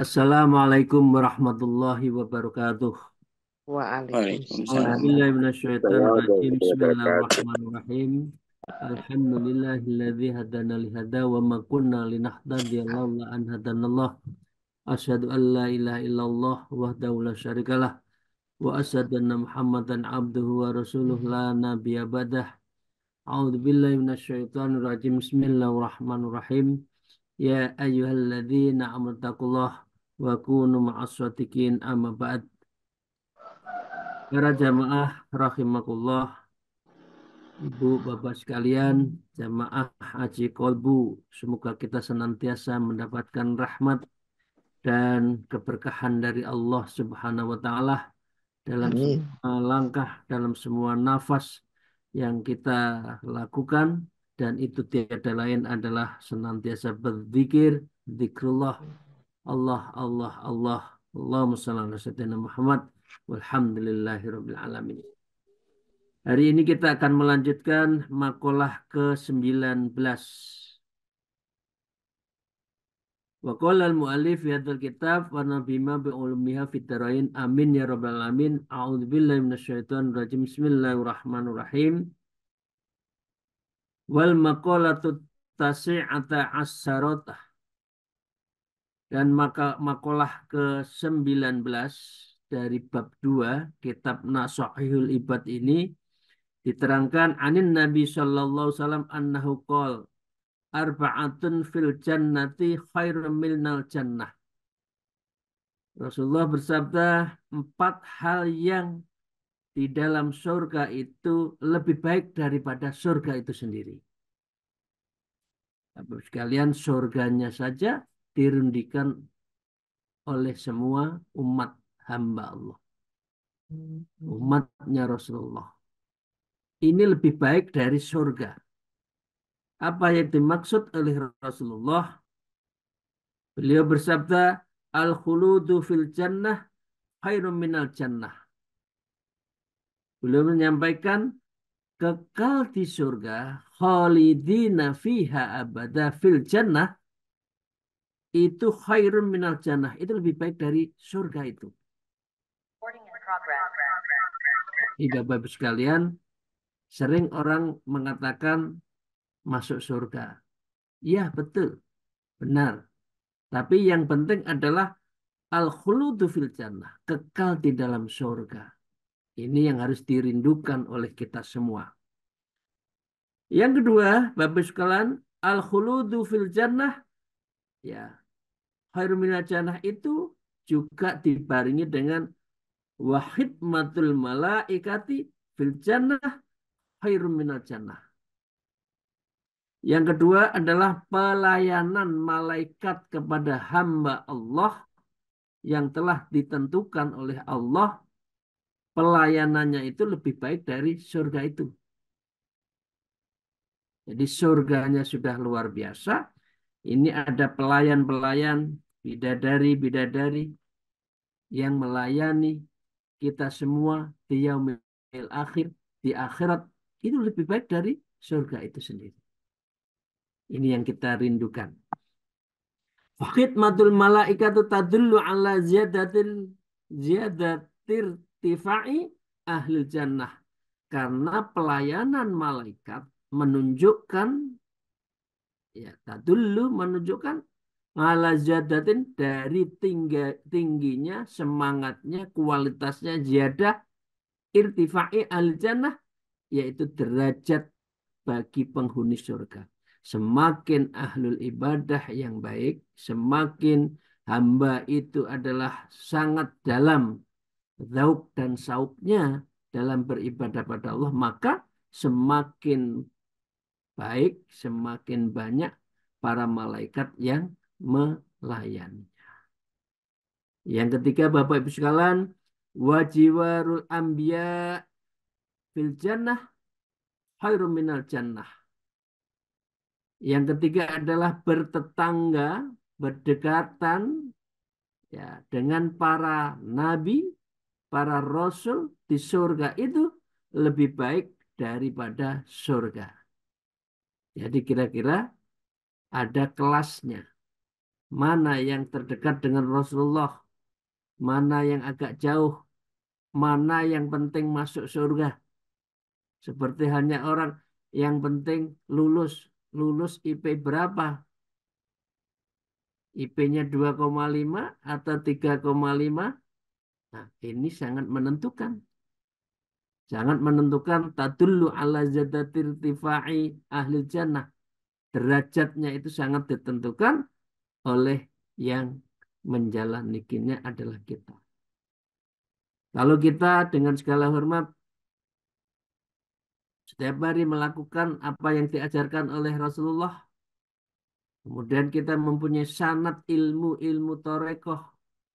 Assalamualaikum warahmatullahi wabarakatuh. Waalaikumsalam A'udzubillahiminasyaitonirrajim. warahmatullahi wabarakatuh. Bismillahirrahmanirrahim. Alhamdulillahilladzi hadana lihada wa ma kunna linahtadiya laula an hadanallah. Asyhadu an la ilaha illallah wahdahu la syarikalah wa asyhadu anna Muhammadan abduhu wa rasuluh la nabiyya ba'dah. A'udzubillahiminasyaitonirrajim. Bismillahirrahmanirrahim. Ya ayyuhalladzina amanu taqullah wa kunu ma'as shadiqin amma ba'd. Para jamaah rahimakumullah, Ibu Bapak sekalian, jamaah Haji Kolbu, semoga kita senantiasa mendapatkan rahmat dan keberkahan dari Allah Subhanahu wa taala dalam Amin. semua langkah, dalam semua nafas yang kita lakukan, dan itu tiada lain adalah senantiasa berzikir, zikrullah, Allah, Allah, Allah, Allahumma shalli ala sayyidina Muhammad, walhamdulillahirabbil alamin. Hari ini kita akan melanjutkan makalah ke-19. Wa qala al-mu'allif fi hadzal kitab wa nabima bi ulumiha fid dharain amin ya rabbal alamin. A'udzubillahi minasyaitonir rajim. Bismillahirrahmanirrahim. Wal maqalatu tasi'ata asyarata, dan maka makalah ke-19 dari bab 2 kitab Nashihul Ibad ini diterangkan anin Nabi sallallahu alaihi wasallam annahu qol arba'atun fil jannati khairun minal jannah. Rasulullah bersabda, 4 hal yang di dalam surga itu lebih baik daripada surga itu sendiri. Bapak sekalian, surganya saja dirundikan oleh semua umat hamba Allah, umatnya Rasulullah. Ini lebih baik dari surga. Apa yang dimaksud oleh Rasulullah? Beliau bersabda, al-khuludu fil jannah khairun minal jannah. Beliau menyampaikan, kekal di surga, khalidina fiha abada fil jannah, itu khairun minal jannah. Itu lebih baik dari surga itu. Bapak-bapak sekalian, sering orang mengatakan masuk surga. Iya, betul. Benar. Tapi yang penting adalah al-khuludu fil jannah, kekal di dalam surga. Ini yang harus dirindukan oleh kita semua. Yang kedua, Bapak sekalian, al-khuludu fil jannah, ya, khairun minal jannah itu juga dibarengi dengan wahidmatul malaikati fil jannah khairun minal jannah. Yang kedua adalah pelayanan malaikat kepada hamba Allah yang telah ditentukan oleh Allah, pelayanannya itu lebih baik dari surga itu. Jadi surganya sudah luar biasa. Ini ada pelayan-pelayan, bidadari-bidadari yang melayani kita semua di yaumil akhir, di akhirat. Itu lebih baik dari surga itu sendiri. Ini yang kita rindukan. Khidmatul malaikatu tadullu ala ziyadatir tifai ahlil jannah. Karena pelayanan malaikat menunjukkan, ya, tadullu menunjukkan ala ziyadatin, dari tingginya, semangatnya, kualitasnya, ziyadah irtifai ahlil jannah, yaitu derajat bagi penghuni surga. Semakin ahlul ibadah yang baik, semakin hamba itu adalah sangat dalam zauk dan sauknya dalam beribadah pada Allah, maka semakin baik, semakin banyak para malaikat yang melayani. Yang ketiga, Bapak Ibu sekalian, wajiwarul anbiya fil jannah khairum minal jannah. Yang ketiga adalah bertetangga, berdekatan ya dengan para nabi, para rasul di surga itu lebih baik daripada surga. Jadi kira-kira ada kelasnya. Mana yang terdekat dengan Rasulullah, mana yang agak jauh, mana yang penting masuk surga. Seperti hanya orang yang penting lulus, lulus IP berapa? IP-nya 2,5 atau 3,5? Nah, ini sangat menentukan. Sangat menentukan tadullu ala zadatir tifai ahli jannah. Derajatnya itu sangat ditentukan oleh yang menjalaninya adalah kita. Kalau kita dengan segala hormat setiap hari melakukan apa yang diajarkan oleh Rasulullah, kemudian kita mempunyai sanad ilmu torekoh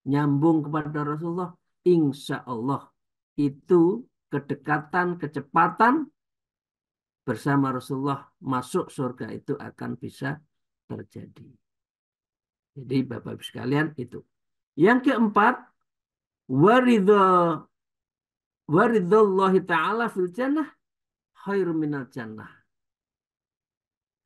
nyambung kepada Rasulullah, insya Allah itu kedekatan, kecepatan bersama Rasulullah masuk surga itu akan bisa terjadi. Jadi Bapak Ibu sekalian itu. Yang keempat, waridho waridhollahi ta'ala fil jannah khairu minal jannah.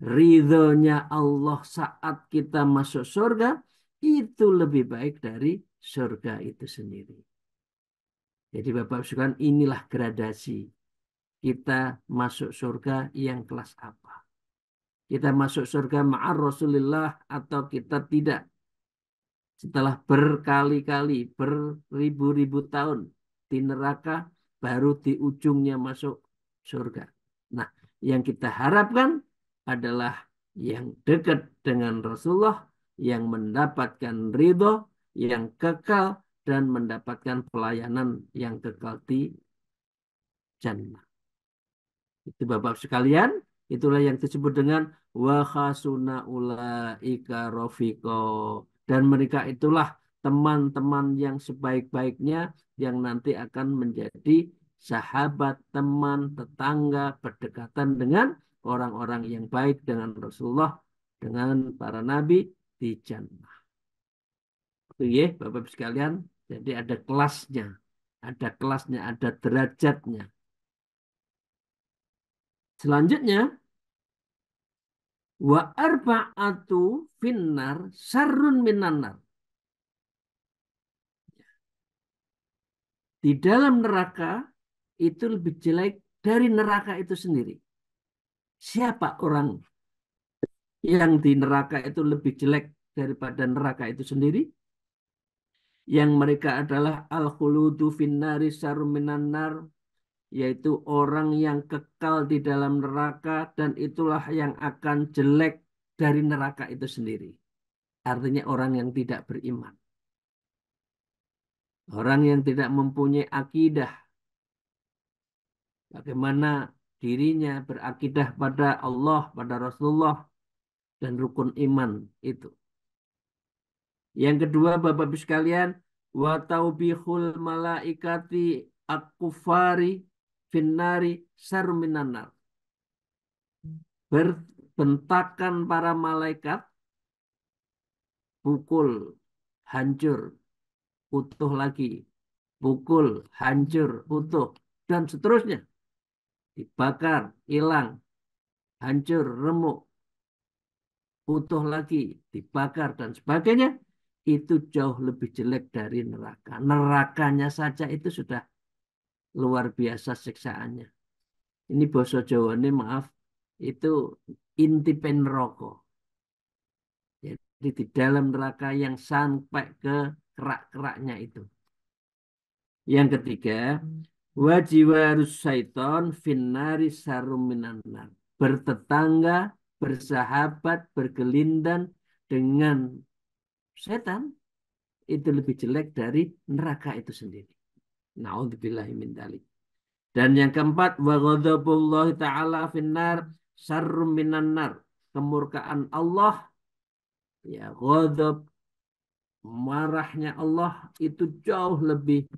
Ridhonya Allah saat kita masuk surga itu lebih baik dari surga itu sendiri. Jadi Bapak Ibu sekalian inilah gradasi kita masuk surga yang kelas apa. Kita masuk surga ma'ar Rasulullah atau kita tidak. Setelah berkali-kali, beribu-ribu tahun di neraka, baru di ujungnya masuk surga. Nah, yang kita harapkan adalah yang dekat dengan Rasulullah, yang mendapatkan ridho, yang kekal, dan mendapatkan pelayanan yang kekal di jannah. Itu Bapak sekalian, itulah yang disebut dengan wa khasuna ulaika rafiqo. Dan mereka itulah teman-teman yang sebaik-baiknya yang nanti akan menjadi sahabat, teman, tetangga, berdekatan dengan orang-orang yang baik dengan Rasulullah, dengan para nabi di jannah. Itu ya, Bapak sekalian. Jadi ada kelasnya, ada derajatnya. Selanjutnya, wa arba'atu finnar sarrun minanar. Di dalam neraka itu lebih jelek dari neraka itu sendiri. Siapa orang yang di neraka itu lebih jelek daripada neraka itu sendiri? Yang mereka adalah al-khuludu finnari sarrun minanar, yaitu orang yang kekal di dalam neraka dan itulah yang akan jelek dari neraka itu sendiri. Artinya orang yang tidak beriman. Orang yang tidak mempunyai akidah. Bagaimana dirinya berakidah pada Allah, pada Rasulullah, dan rukun iman itu. Yang kedua, Bapak-Ibu sekalian, wa taubihul malaikati akufari finnari sarminanar. Berbentakan para malaikat, pukul, hancur, utuh lagi, pukul, hancur, utuh, dan seterusnya. Dibakar, hilang, hancur, remuk, utuh lagi, dibakar, dan sebagainya. Itu jauh lebih jelek dari neraka. Nerakanya saja itu sudah luar biasa siksaannya. Ini basa Jawa ini maaf, itu inti penroko. Jadi di dalam neraka yang sampai ke kerak-keraknya itu. Yang ketiga, wajiwarus syaiton finnari sarum minannar. Bertetangga, bersahabat, bergelindan dengan setan itu lebih jelek dari neraka itu sendiri. Na'udzubillahi min dzalik. Dan yang keempat, wa ghadabullahi ta'ala finnar sarrum minannar. Kemurkaan Allah, ya ghadab, marahnya Allah itu jauh lebih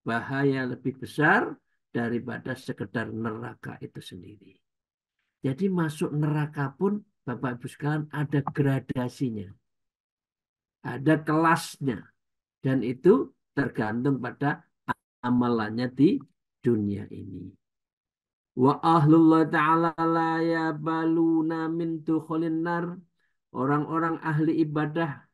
bahaya, lebih besar daripada sekedar neraka itu sendiri. Jadi masuk neraka pun Bapak Ibu sekalian ada gradasinya, ada kelasnya, dan itu tergantung pada amalannya di dunia ini. Wa ahlullah ta'ala la yabaluna min dukhulin nar. Orang-orang ahli ibadah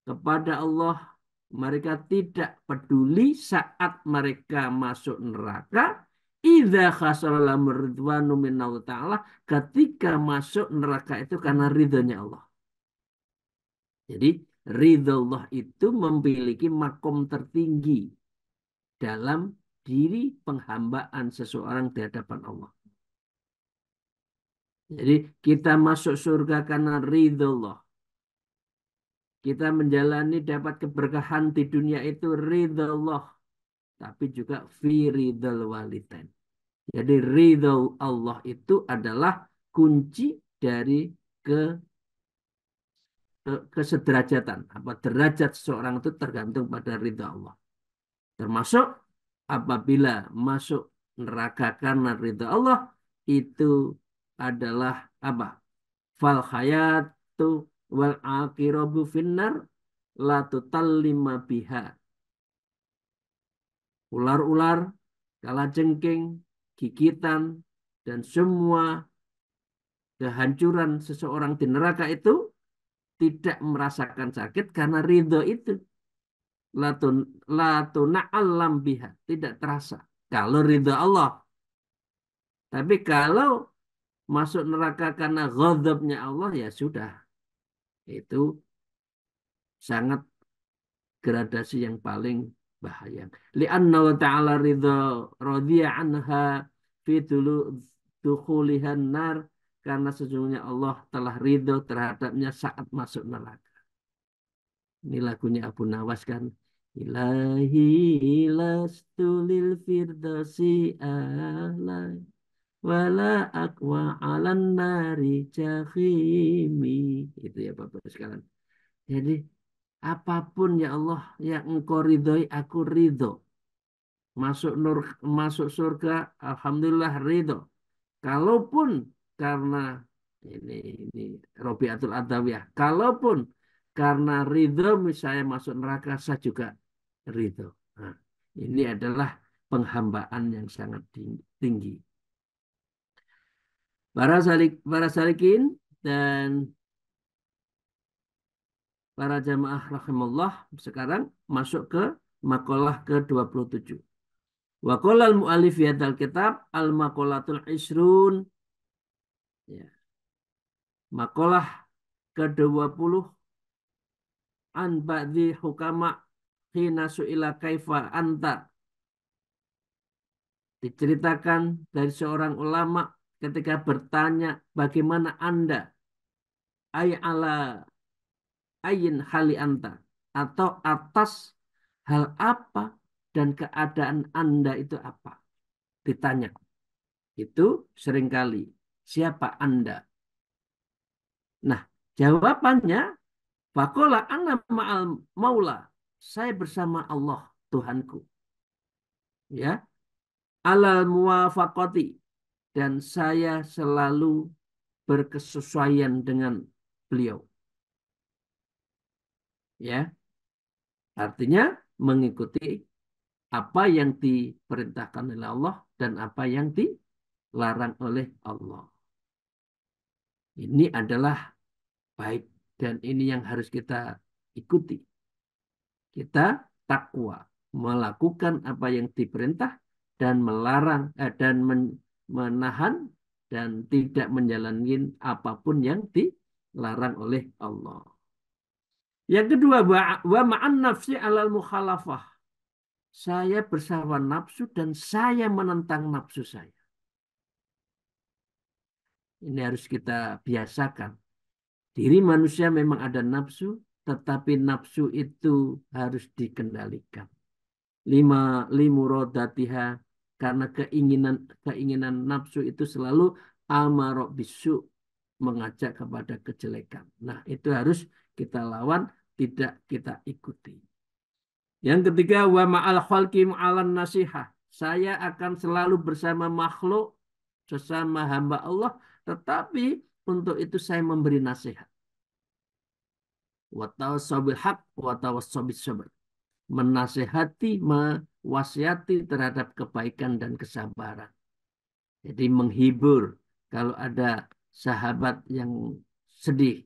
kepada Allah, mereka tidak peduli saat mereka masuk neraka. Idza khasala ridwanu minallah ta'ala, ketika masuk neraka itu karena ridhonya Allah. Jadi ridho Allah itu memiliki makom tertinggi dalam diri penghambaan seseorang di hadapan Allah. Jadi kita masuk surga karena ridho Allah. Kita menjalani dapat keberkahan di dunia itu ridho Allah. Tapi juga fi ridhal walidain. Jadi ridho Allah itu adalah kunci dari ke, kesederajatan. Apa derajat seseorang itu tergantung pada ridho Allah. Termasuk apabila masuk neraka karena ridho Allah itu adalah apa? Fal hayatu wal akhiratu finnar la tutallima biha. Ular-ular, kalajengking, gigitan, dan semua kehancuran seseorang di neraka itu tidak merasakan sakit karena ridho itu. Latun biha, tidak terasa. Kalau ridho Allah. Tapi kalau masuk neraka karena ghadabnya Allah, ya sudah. Itu sangat gradasi yang paling bahaya. Li'anna ta'ala ridha radhiya anha fi dukhulihan nar, karena sesungguhnya Allah telah ridho terhadapnya saat masuk neraka. Ini lagunya Abu Nawas kan. Ilahi lastu lil firdausi alai wala aqwa alan nari jahimi. Itu ya Bapak sekalian. Jadi apapun ya Allah yang engkau ridhoi, aku ridho. Masuk surga, alhamdulillah ridho. Kalaupun karena ini ini Robiatul Adawiyah, kalaupun karena ridho misalnya masuk neraka, saya juga ridho. Nah, ini adalah penghambaan yang sangat tinggi. Para salikin dan para jamaah rahimahullah, sekarang masuk ke makalah ke-27. Wa qala al-mu'allif fi hadzal kitab al-maqalatul isrun. Ya. Makalah ke-20 an ba'di hukama hina su'ila kaifa anta. Diceritakan dari seorang ulama ketika bertanya bagaimana Anda, ay ala ayin hali anta, atau atas hal apa dan keadaan Anda itu apa. Ditanya. Itu seringkali. Siapa Anda? Nah, jawabannya, Fakola ana ma'al maula. Saya bersama Allah, Tuhanku. Ya. Alal muwafaqati. Dan saya selalu berkesesuaian dengan beliau. Ya. Artinya mengikuti apa yang diperintahkan oleh Allah dan apa yang dilarang oleh Allah. Ini adalah baik dan ini yang harus kita ikuti. Kita takwa, melakukan apa yang diperintah dan melarang dan menahan dan tidak menjalani apapun yang dilarang oleh Allah. Yang kedua, wa ma'an nafsi alal mukhalafah. Saya bersama nafsu dan saya menentang nafsu saya. Ini harus kita biasakan. Diri manusia memang ada nafsu, tetapi nafsu itu harus dikendalikan. Limurodatiha, karena keinginan nafsu itu selalu amarok bisu, mengajak kepada kejelekan. Nah, itu harus kita lawan, tidak kita ikuti. Yang ketiga, wa ma'al khalqi ma'alan nasihah. saya akan selalu bersama makhluk, sesama hamba Allah, tetapi untuk itu saya memberi nasihat. Wa tawassaw bil haq wa tawassaw bis sabr. Menasehati, mewasiati terhadap kebaikan dan kesabaran. Jadi menghibur kalau ada sahabat yang sedih,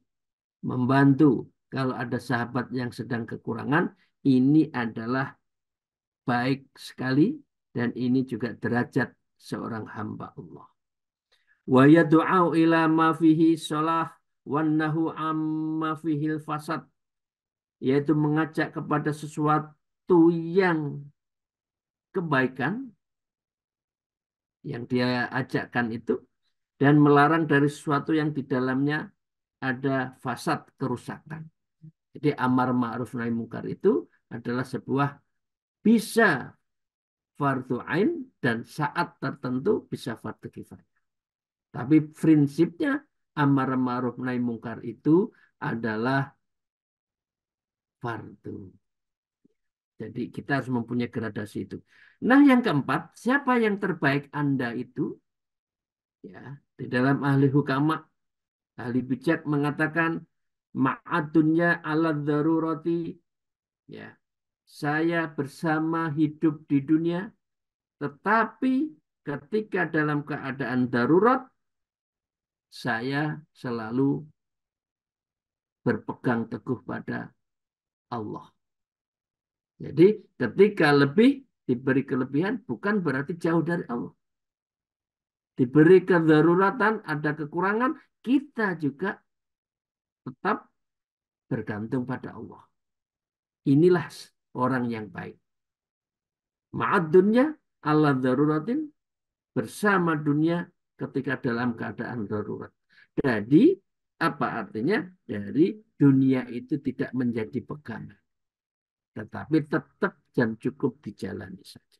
membantu kalau ada sahabat yang sedang kekurangan, ini adalah baik sekali dan ini juga derajat seorang hamba Allah. Wa yad'u ila ma fihi shalah wan nahu amma fihi fasad, yaitu mengajak kepada sesuatu yang kebaikan yang dia ajakkan itu dan melarang dari sesuatu yang di dalamnya ada fasad, kerusakan. Jadi amar ma'ruf nahi mungkar itu adalah sebuah bisa fardu ain dan saat tertentu bisa fardu kifayah. Tapi prinsipnya amar ma'ruf nahi mungkar itu adalah fardu. Jadi kita harus mempunyai gradasi itu. Nah, yang keempat, siapa yang terbaik Anda itu? Ya, di dalam ahli hukama, ahli bijak mengatakan ma'adunya ala darurati. Ya, saya bersama hidup di dunia, tetapi ketika dalam keadaan darurat, saya selalu berpegang teguh pada Allah. Jadi ketika lebih diberi kelebihan bukan berarti jauh dari Allah. Diberi kedaruratan, ada kekurangan, kita juga tetap bergantung pada Allah. Inilah orang yang baik. Ma'ad dunya ala daruratin, bersama dunia ketika dalam keadaan darurat. Jadi apa artinya? Dari dunia itu tidak menjadi pegangan. Tetapi tetap dan cukup dijalani saja.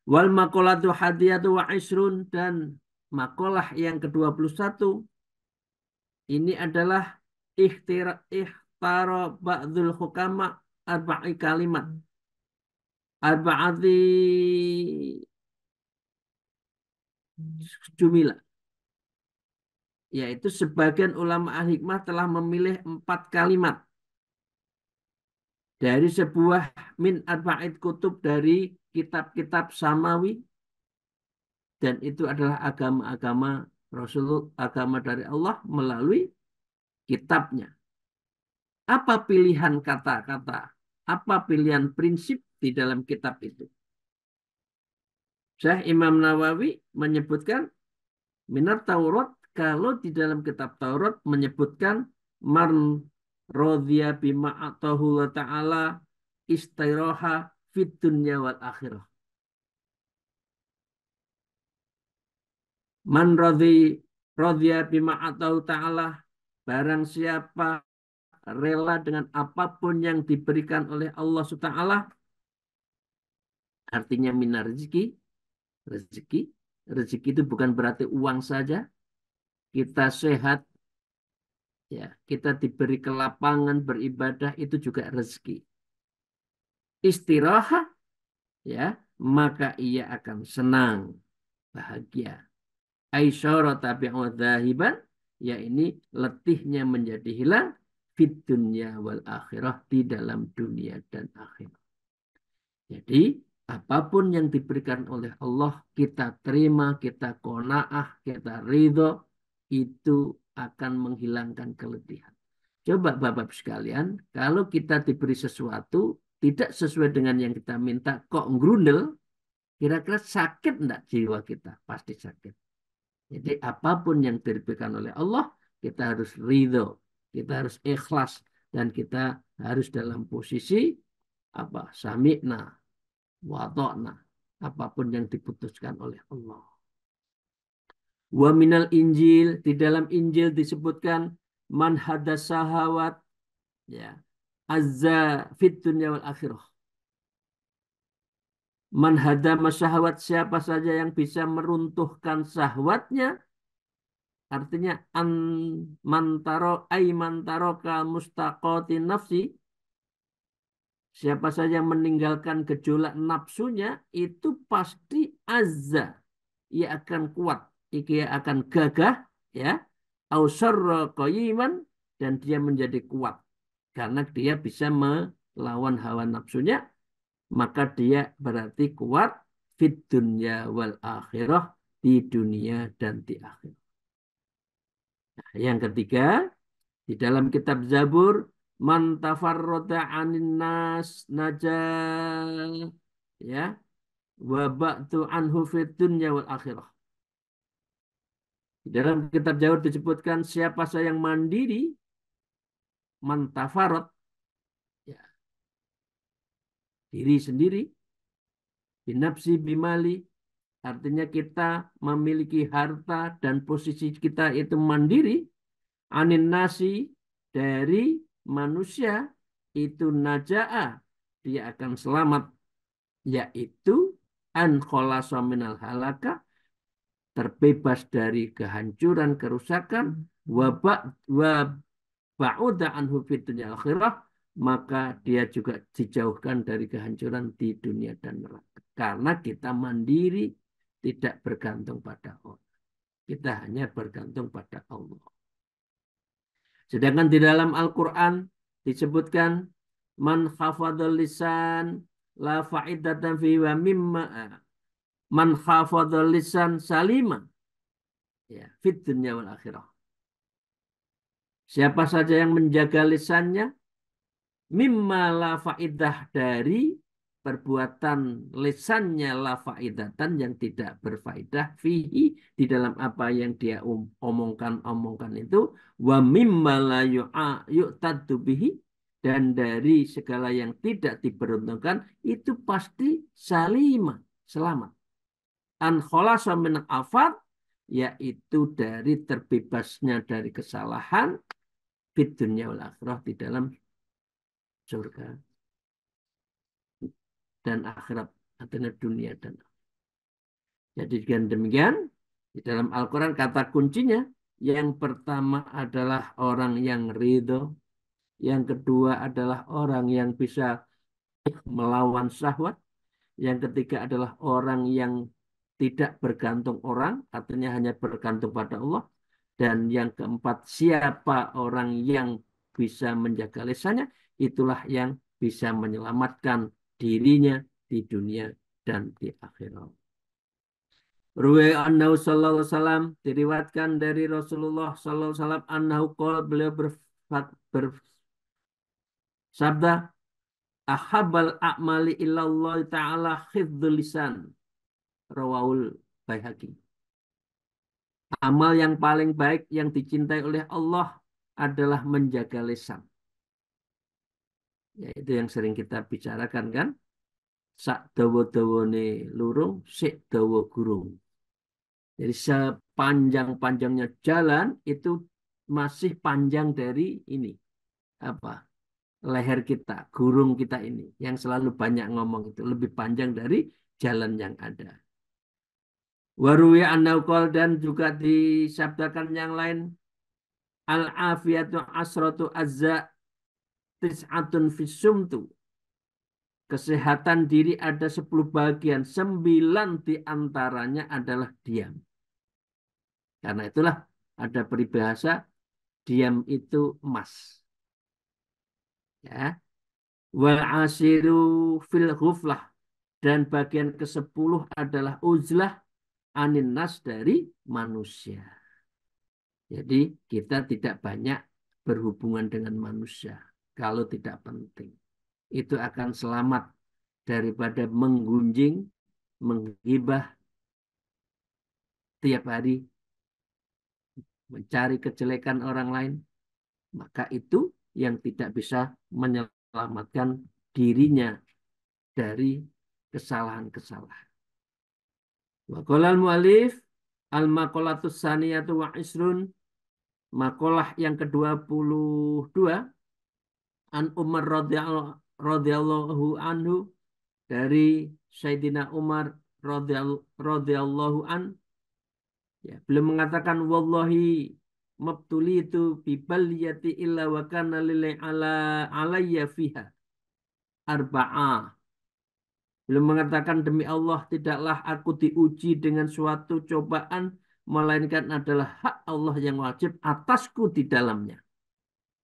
Wal makolatu hadiyatu wa isrun, dan makolah yang ke-21 ini adalah ikhtara ba'dul hukama arba'i kalimat. Arba'ati jumila. Yaitu sebagian ulama al-hikmah telah memilih 4 kalimat dari sebuah min arba'id kutub, dari kitab-kitab samawi, dan itu adalah agama-agama Rasulullah, agama dari Allah melalui kitabnya. Apa pilihan kata-kata? Apa pilihan prinsip di dalam kitab itu? Syekh Imam Nawawi menyebutkan minat Taurat, kalau di dalam kitab Taurat menyebutkan man radhiya bima atahu ta'ala istiraha fid dunya wal akhirah. Man radhiya bima atahu ta'ala, barang siapa rela dengan apapun yang diberikan oleh Allah SWT, artinya minar rezeki. Rezeki itu bukan berarti uang saja. Kita sehat, ya, kita diberi kelapangan beribadah, itu juga rezeki. Istirahat, ya, maka ia akan senang, bahagia. Aisyara tabi'u dhahiban, ya, ini letihnya menjadi hilang fit dunya wal akhirah, di dalam dunia dan akhirat. Jadi apapun yang diberikan oleh Allah kita terima, kita qanaah, kita ridho, itu akan menghilangkan keletihan. Coba Bapak sekalian, kalau kita diberi sesuatu tidak sesuai dengan yang kita minta, kok ngerundel, kira-kira sakit enggak jiwa kita? Pasti sakit. Jadi apapun yang diberikan oleh Allah, kita harus ridho, kita harus ikhlas, dan kita harus dalam posisi apa? Sami'na watokna, apapun yang diputuskan oleh Allah. Wa minal Injil, di dalam Injil disebutkan man hadas sahawat, ya, azza fit dunya wal akhirah. Man hadama syahwat, siapa saja yang bisa meruntuhkan syahwatnya, artinya an mantaro ay mantaro ka mustaqati nafsi, Siapa saja yang meninggalkan gejolak nafsunya itu pasti azza. Ia akan kuat, ia akan gagah, ya. Ausarra qayiman, dan dia menjadi kuat karena dia bisa melawan hawa nafsunya, maka dia berarti kuat fit dunya wal akhirah, di dunia dan di akhirat. Nah, yang ketiga, di dalam kitab Zabur, man tafarrada anin nas najah, ya, wa ba'tu anhu fid dunya wal akhirah. Di dalam kitab Zabur disebutkan siapa saja yang mandiri, man tafarrad, ya, diri sendiri, binafsi bimali, artinya kita memiliki harta dan posisi kita itu mandiri, anin nasi, dari manusia, itu najaa, dia akan selamat, yaitu an kholasa minal halaka, terbebas dari kehancuran, kerusakan, wabak wa ba'uda anhu fid dunya akhirah, maka dia juga dijauhkan dari kehancuran di dunia dan neraka. Karena kita mandiri, tidak bergantung pada orang. Kita hanya bergantung pada Allah. Sedangkan di dalam Al-Quran disebutkan man khafadhal lisan la fa'idatan fi wa mimma man khafadhal lisan salima, ya, fit dunya wal akhirah. Siapa saja yang menjaga lisannya, mimma la faidah, dari perbuatan lisannya la faidatan, yang tidak berfaedah, fihi, di dalam apa yang dia omongkan itu, wa mimma la yu'taddu bihi, dan dari segala yang tidak diberuntungkan, itu pasti salimah, selamat. An kholasa min afat, yaitu dari terbebasnya dari kesalahan, fit dunya wal akhirah, di dalam surga dan akhirat, artinya dunia dan akhirat. Jadi dengan demikian, di dalam Al-Quran kata kuncinya, yang pertama adalah orang yang ridho, yang kedua adalah orang yang bisa melawan syahwat, yang ketiga adalah orang yang tidak bergantung orang, artinya hanya bergantung pada Allah, dan yang keempat, siapa orang yang bisa menjaga lisannya, itulah yang bisa menyelamatkan dirinya di dunia dan di akhirat. Ruwai annahu sallallahu alaihi wasallam, diriwayatkan dari Rasulullah sallallahu alaihi wasallam, annahu qala, beliau bersabda, ahabbal a'mali illallah ta'ala khifdzul lisan, rawahul Baihaqi. Amal yang paling baik yang dicintai oleh Allah adalah menjaga lisan. Yaitu yang sering kita bicarakan kan. Sak dawa-dawane lurung, sik dawa gurung. Jadi sepanjang-panjangnya jalan itu masih panjang dari ini. Apa? Leher kita, gurung kita ini. Yang selalu banyak ngomong itu. Lebih panjang dari jalan yang ada. Waruwi an-Naukol, dan juga disabdakan yang lain. Al-afiyatu asratu azza tis'atun fisumtu. Kesehatan diri ada 10 bagian, 9 diantaranya adalah diam. Karena itulah ada peribahasa, diam itu emas. Ya. Wal asiru fil ghuflah, dan bagian ke-10 adalah uzlah anin nas, dari manusia. Jadi kita tidak banyak berhubungan dengan manusia kalau tidak penting. Itu akan selamat daripada menggunjing, menggibah tiap hari, mencari kejelekan orang lain. Maka itu yang tidak bisa menyelamatkan dirinya dari kesalahan-kesalahan. Wa qolal mu'alif al-maqolatus saniyatu wa isrun, makalah yang ke-22, an Umar radhiyallahu anhu, dari Sayyidina Umar radhiyallahu an, ya, beliau mengatakan, wallahi mabtulitu bi baliyati illa wa kana lillahi ala alayya fiha. arba'ah. Belum mengatakan demi Allah tidaklah aku diuji dengan suatu cobaan melainkan adalah hak Allah yang wajib atasku di dalamnya.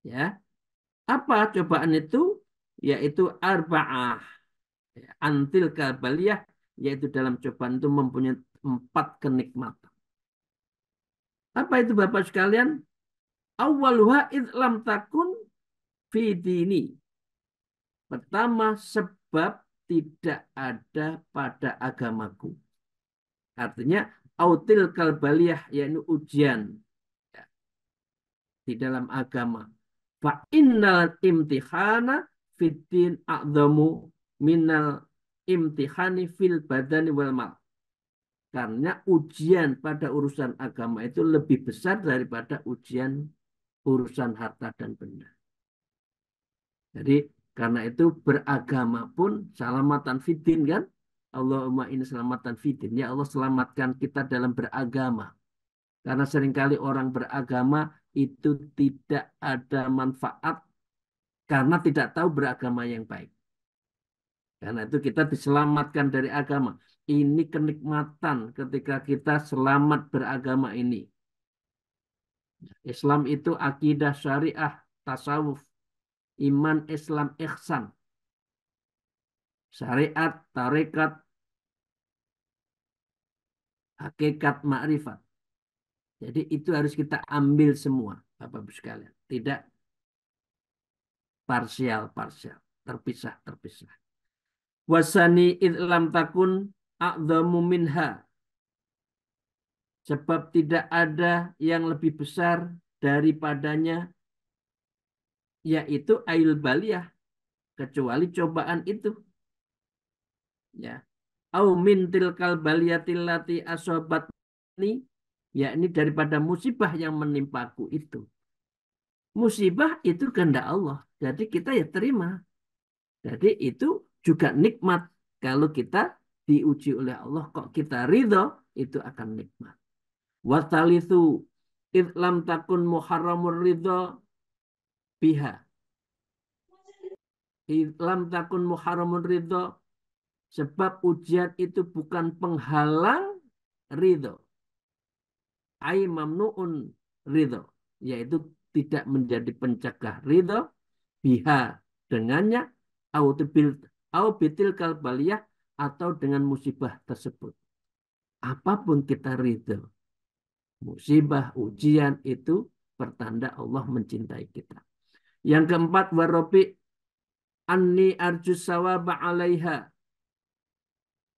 Ya. Apa cobaan itu? Yaitu arba'ah. Ya, antil kabaliyah yaitu dalam cobaan itu mempunyai 4 kenikmatan. Apa itu Bapak sekalian? Awwaluha idlam takun fi dini. Pertama, sebab tidak ada pada agamaku. Artinya, autil kalbaliyah, yaitu ujian ya, di dalam agama. Fa innal imtihana fiddin a'zamu minal imtihani fil badani wal mal. Karena ujian pada urusan agama itu lebih besar daripada ujian urusan harta dan benda. Jadi karena itu beragama pun salamatan fiddin kan. Allahumma ini selamatan fiddin. Ya Allah selamatkan kita dalam beragama. Karena seringkali orang beragama itu tidak ada manfaat karena tidak tahu beragama yang baik. Karena itu kita diselamatkan dari agama. Ini kenikmatan ketika kita selamat beragama ini. Islam itu akidah syariah, tasawuf, iman, Islam, ihsan. Syariat, tarekat, hakikat, ma'rifat. Jadi itu harus kita ambil semua, Bapak-Ibu sekalian. Tidak parsial-parsial, terpisah-terpisah. Wasani idlam takun a'dhamu minha. Sebab tidak ada yang lebih besar daripadanya, yaitu ail baliyah, kecuali cobaan itu. Ya. Au min tilkal baliyatil lati asobatni, yakni daripada musibah yang menimpaku itu. Musibah itu kehendak Allah. Jadi kita ya terima. Jadi itu juga nikmat. Kalau kita diuji oleh Allah, kok kita ridho, itu akan nikmat. Watalithu idlam takun muharramur ridho biha. Idlam takun muharramur ridho. Sebab ujian itu bukan penghalang ridho. Ai mamnu'un ridho. Yaitu tidak menjadi pencegah ridho. Biha dengannya. Au bitil kalbaliyah. Atau dengan musibah tersebut. Apapun kita ridho. Musibah, ujian itu pertanda Allah mencintai kita. Yang keempat, warobi anni arjus sawaba alaiha.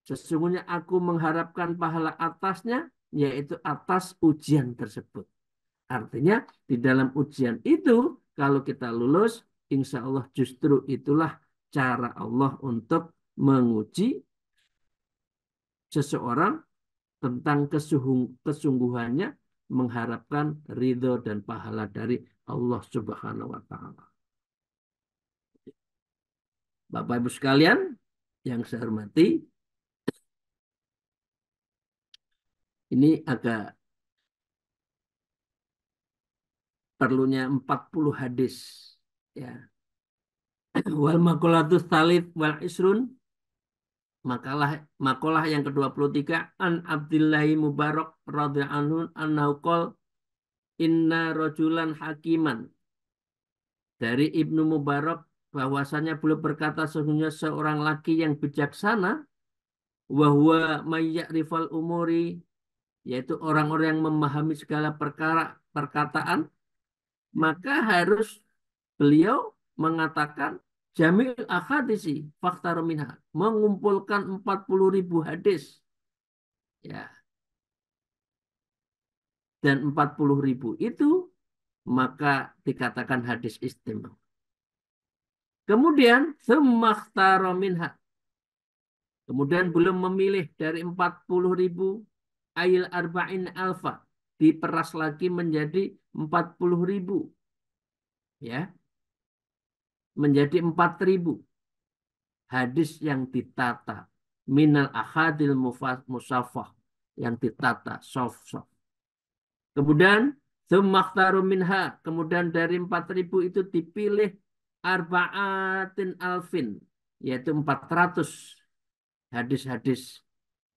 Sesungguhnya aku mengharapkan pahala atasnya, yaitu atas ujian tersebut. Artinya di dalam ujian itu, kalau kita lulus, insya Allah justru itulah cara Allah untuk menguji seseorang tentang kesungguhannya mengharapkan ridho dan pahala dari Allah Subhanahu wa Ta'ala. Bapak Ibu sekalian yang saya hormati, ini agak perlunya 40 hadis ya. Wal maqalatus tsalits wal isrun, makalah yang ke-23 an Abdillahi Mubarak radhiyallahu anhu annahu qol inna rajulan hakiman. Dari Ibnu Mubarak bahwasanya beliau berkata sesungguhnya seorang laki yang bijaksana wa huwa may ya'rifal umuri, yaitu orang-orang yang memahami segala perkara perkataan, maka harus beliau mengatakan Jami'ul Ahadisi faktaru minha, mengumpulkan 40.000 hadis ya, dan 40.000 itu maka dikatakan hadis istimewa. Kemudian semaktaru minha, kemudian belum memilih dari 40.000 ayil arba'in alfa, diperas lagi menjadi 40.000 ya, menjadi 4.000 hadis yang ditata minal ahadil musafah, yang ditata soft. Kemudian semakhtaru minha, kemudian dari 4.000 itu dipilih arba'atin alfin, yaitu 400 hadis-hadis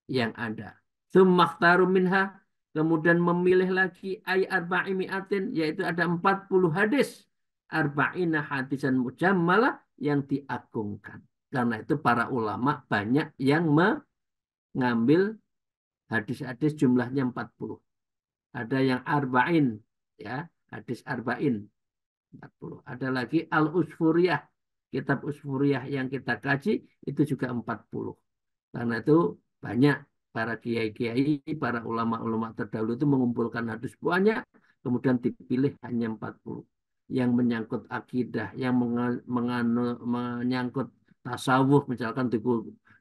yang ada. Tsummakhtaru minha, kemudian memilih lagi ay arba'i mi'atin, yaitu ada 40 hadis. Arba'ina hadisan mujammalah, yang diagungkan. Karena itu para ulama banyak yang mengambil hadis-hadis jumlahnya 40. Ada yang arba'in, ya, hadis arba'in 40. Ada lagi al-usfuriyah, kitab usfuriyah yang kita kaji itu juga 40. Karena itu banyak para kiai-kiai, para ulama-ulama terdahulu itu mengumpulkan hadis banyak, kemudian dipilih hanya 40. Yang menyangkut akidah, yang menyangkut tasawuf, misalkan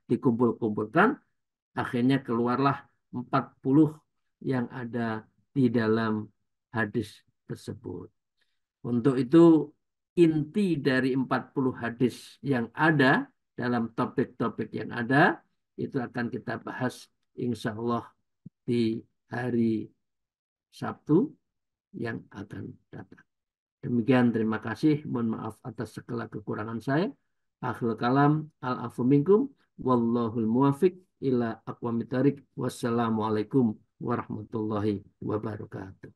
dikumpul-kumpulkan, akhirnya keluarlah 40 yang ada di dalam hadis tersebut. Untuk itu inti dari 40 hadis yang ada dalam topik-topik yang ada itu akan kita bahas insya Allah di hari Sabtu yang akan datang. Demikian, terima kasih. Mohon maaf atas segala kekurangan saya. Akhirul kalam, al-afu minkum, wallahul muwafiq ila aqwamit thariq. Wassalamualaikum warahmatullahi wabarakatuh.